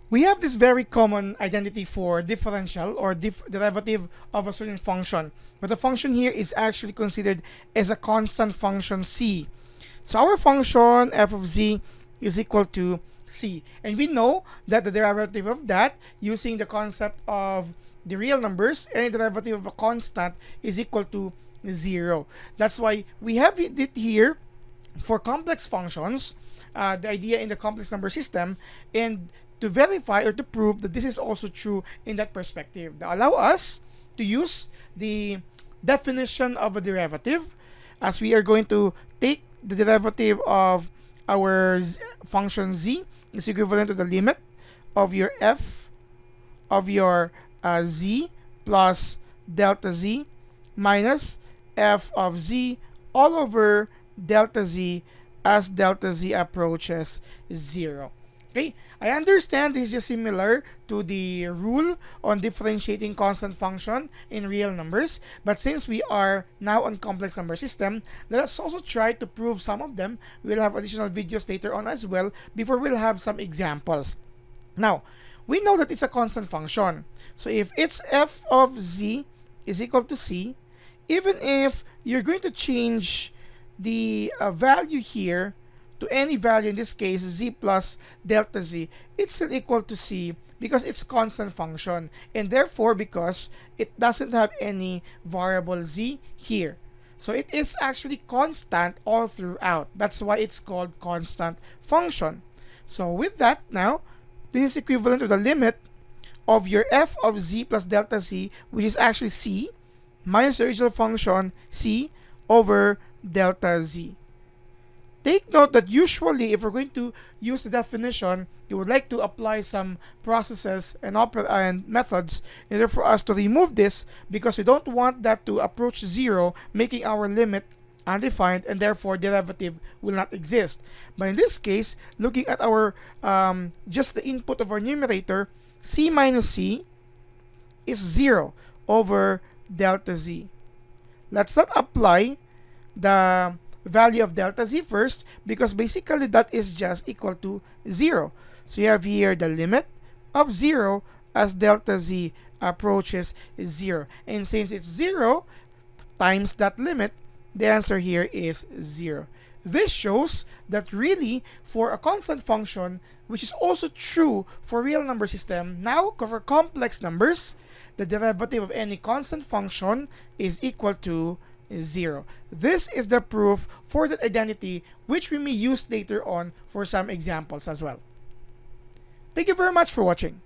We have this very common identity for differential or derivative of a certain function, but the function here is actually considered as a constant function c. So our function f of z is equal to c, and we know that the derivative of that, using the concept of the real numbers, any derivative of a constant is equal to 0. That's why we have it here for complex functions, the idea in the complex number system, and to verify or to prove that this is also true in that perspective. That allow us to use the definition of a derivative, as we are going to take the derivative of our function z is equivalent to the limit of your f of your z plus delta z minus f of z all over delta z as delta z approaches 0. Okay, I understand this is just similar to the rule on differentiating constant function in real numbers, but since we are now on complex number system, let us also try to prove some of them. We'll have additional videos later on as well before we'll have some examples. Now, we know that it's a constant function. So if it's f of z is equal to c, even if you're going to change the value here to any value, in this case z plus delta z, it's still equal to c because it's constant function, and therefore because it doesn't have any variable z here, so it is actually constant all throughout. That's why it's called constant function. So with that, now this is equivalent to the limit of your f of z plus delta z, which is actually c, minus the original function c over delta z. Take note that usually if we're going to use the definition, you would like to apply some processes and methods in order for us to remove this, because we don't want that to approach 0, making our limit undefined, and therefore derivative will not exist. But in this case, looking at our just the input of our numerator, c minus c is 0 over delta z. Let's not apply the value of delta z first, because basically that is just equal to 0. So you have here the limit of 0 as delta z approaches 0. And since it's 0 times that limit, the answer here is 0. This shows that really for a constant function, which is also true for real number system, now for complex numbers, the derivative of any constant function is equal to 0. This is the proof for that identity, which we may use later on for some examples as well. Thank you very much for watching.